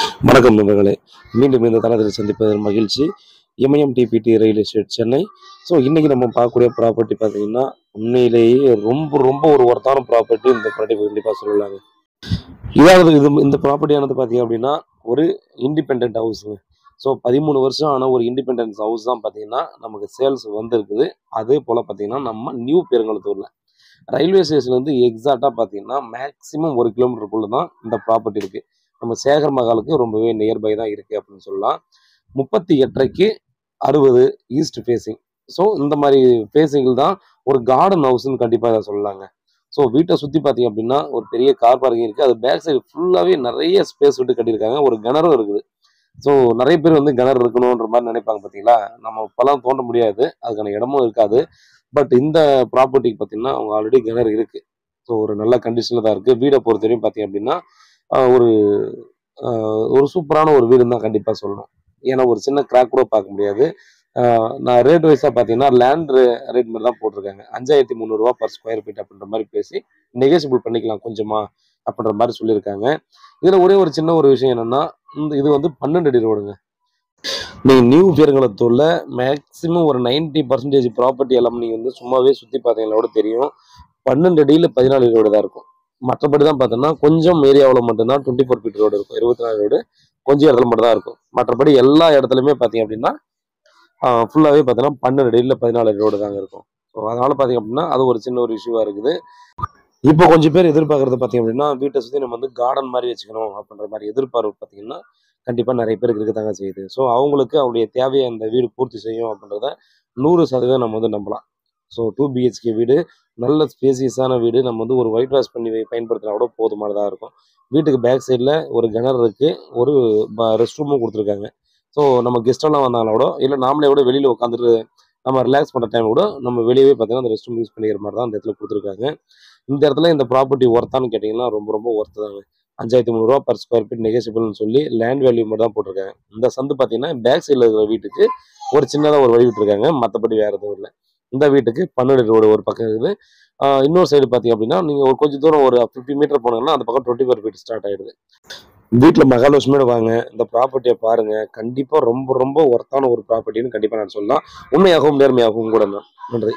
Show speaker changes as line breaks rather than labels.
வணக்கம் நண்பர்களே. மீண்டும் இந்த தளத்தில் சந்திப்பதில் மகிழ்ச்சி. எம்ஐஎம்டிபிடி ரியல் எஸ்டேட் சென்னை. ஸோ இன்றைக்கி நம்ம பார்க்கக்கூடிய ப்ராப்பர்ட்டி பார்த்தீங்கன்னா உண்மையிலேயே ரொம்ப ரொம்ப ஒரு ஒர்த்தான ப்ராப்பர்ட்டி. இந்த ப்ராப்பர்ட்டி கண்டிப்பாக சொல்லலாங்க. இந்த ப்ராப்பர்ட்டியானது பார்த்தீங்க அப்படின்னா ஒரு இண்டிபெண்ட் ஹவுஸுங்க. ஸோ 13 வருஷம் ஆன ஒரு இண்டிபெண்டன்ஸ் ஹவுஸ் தான் பார்த்தீங்கன்னா நமக்கு சேல்ஸ் வந்திருக்குது. அதே போல் பார்த்தீங்கன்னா நம்ம நியூ பெருங்குளத்தூரில் ரயில்வே ஸ்டேஷன்லேருந்து எக்ஸாக்டாக பார்த்தீங்கன்னா மேக்ஸிமம் 1 கிலோமீட்டருக்குள்ளே தான் இந்த ப்ராப்பர்ட்டி இருக்குது. நம்ம சேகர் மகாலுக்கு ரொம்பவே நியர்பை தான் இருக்குது அப்படின்னு சொல்லலாம். 38 60 ஈஸ்ட் ஃபேஸிங். ஸோ இந்த மாதிரி ஃபேஸிங்கில் தான் ஒரு கார்டன் ஹவுஸ்ன்னு கண்டிப்பாக இதை சொல்லலாங்க. ஸோ வீட்டை சுற்றி பார்த்தீங்க அப்படின்னா ஒரு பெரிய கார் பார்க்கிங் இருக்குது. அது பேக் சைடு ஃபுல்லாகவே நிறைய ஸ்பேஸ் விட்டு கட்டியிருக்காங்க. ஒரு கிணறும் இருக்குது. ஸோ நிறைய பேர் கிணறு இருக்கணுன்ற மாதிரி நினைப்பாங்க பார்த்தீங்களா. நம்ம இப்போலாம் தோண்ட முடியாது, அதுக்கான இடமும் இருக்காது. பட் இந்த ப்ராப்பர்ட்டிக்கு பார்த்தீங்கன்னா அவங்க ஆல்ரெடி கிணறு இருக்குது. ஸோ ஒரு நல்ல கண்டிஷனில் தான் இருக்குது. வீடை பொறுத்தவரையும் பார்த்தீங்க அப்படின்னா ஒரு ஒரு சூப்பரான ஒரு வீடுன்னு தான் கண்டிப்பாக சொல்லணும். ஏன்னா ஒரு சின்ன கிராக் கூட பார்க்க முடியாது. நான் ரேட் வைஸாக பார்த்தீங்கன்னா லேண்ட் ரேட் மாதிரி தான் போட்டிருக்காங்க. 5300 பர் ஸ்கொயர் ஃபீட் அப்படின்ற மாதிரி பேசி நெகோசியபிள் பண்ணிக்கலாம் கொஞ்சமா அப்படின்ற மாதிரி சொல்லியிருக்காங்க. இதில் ஒரே ஒரு சின்ன ஒரு விஷயம் என்னென்னா இது 12 அடி ரோடுங்க. நீங்கள் நியூ பெருங்குளத்தூரில் மேக்ஸிமம் ஒரு 90% ப்ராப்பர்ட்டி எல்லாமே நீங்கள் சும்மாவே சுற்றி பார்த்தீங்கன்னா கூட தெரியும். 12 அடியில் 14 ரோடு தான் இருக்கும். மற்றபடி தான் பார்த்தோன்னா கொஞ்சம் ஏரியாவில் மட்டும்தான் 24 ஃபீட் ரோடு இருக்கும். 24 ரோடு கொஞ்சம் இடத்துல மட்டும் தான் இருக்கும். மற்றபடி எல்லா இடத்துலையுமே பார்த்தீங்க அப்படின்னா ஃபுல்லாகவே பார்த்தீங்கன்னா 12 அடியில் 14 ரோடு தாங்க இருக்கும். ஸோ அதனால் பார்த்தீங்க அப்படின்னா அது ஒரு சின்ன ஒரு இஷ்யூவாக இருக்குது. இப்போ கொஞ்சம் பேர் எதிர்பார்க்குறது பார்த்தீங்க அப்படின்னா வீட்டை சுற்றி நம்ம கார்டன் மாதிரி வச்சுக்கணும் அப்படின்ற மாதிரி எதிர்பார்ப்பு பார்த்தீங்கன்னா கண்டிப்பாக நிறைய பேருக்கு இருக்க தாங்க செய்யுது. ஸோ அவங்களுக்கு அவருடைய தேவையை அந்த வீடு பூர்த்தி செய்யும் அப்படின்றத 100% நம்ம நம்பலாம். ஸோ 2 BHK வீடு, நல்ல ஸ்பேசியஸான வீடு. நம்ம ஒரு ஒயிட் வாஷ் பண்ணி பயன்படுத்தினா கூட போதுமானதாக இருக்கும். வீட்டுக்கு பேக் சைடில் ஒரு கிணறு இருக்குது. ஒரு ரெஸ்ட் ரூமும் கொடுத்துருக்காங்க. ஸோ நம்ம கெஸ்டெல்லாம் வந்தாலும் கூட இல்லை நாமளே கூட வெளியில் உட்காந்துட்டு நம்ம ரிலாக்ஸ் பண்ணுற டைம் கூட நம்ம வெளியவே பார்த்தீங்கன்னா அந்த ரெஸ்ட் ரூம் யூஸ் பண்ணிக்கிற மாதிரி தான் அந்த இடத்துல கொடுத்துருக்காங்க. இந்த இடத்துல இந்த ப்ராப்பர்ட்டி ஒர்த்தான்னு கேட்டிங்கன்னா ரொம்ப ரொம்ப ஒர்த்து தாங்க. 5300 பர் ஸ்கொயர் ஃபீட் நெகோசியபிள்னு சொல்லி லேண்ட் வேல்யூ மட்டும் தான் போட்டிருக்காங்க. இந்த சந்து பார்த்தீங்கன்னா பேக் சைடில் இருக்கிற வீட்டுக்கு ஒரு சின்னதாக ஒரு வழி விட்டுருக்காங்க. மற்றபடி வேறு எதுவும் இல்லை. இந்த வீட்டுக்கு 12 ரோடு ஒரு பக்கம் இருக்குது. இன்னொரு சைடு பார்த்தீங்க அப்படின்னா நீங்கள் ஒரு கொஞ்சம் தூரம் ஒரு 50 மீட்டர் போனீங்கன்னா அந்த பக்கம் 24 ஃபீட் ஸ்டார்ட் ஆகிடுது. வீட்டில் மகாலட்சுமியோட வாங்க, இந்த ப்ராப்பர்ட்டியை பாருங்கள். கண்டிப்பாக ரொம்ப ரொம்ப ஒர்த்தான ஒரு ப்ராப்பர்ட்டின்னு கண்டிப்பாக நான் சொல்லலாம். உண்மையாகவும் நேர்மையாகவும் கூட. நன்றி.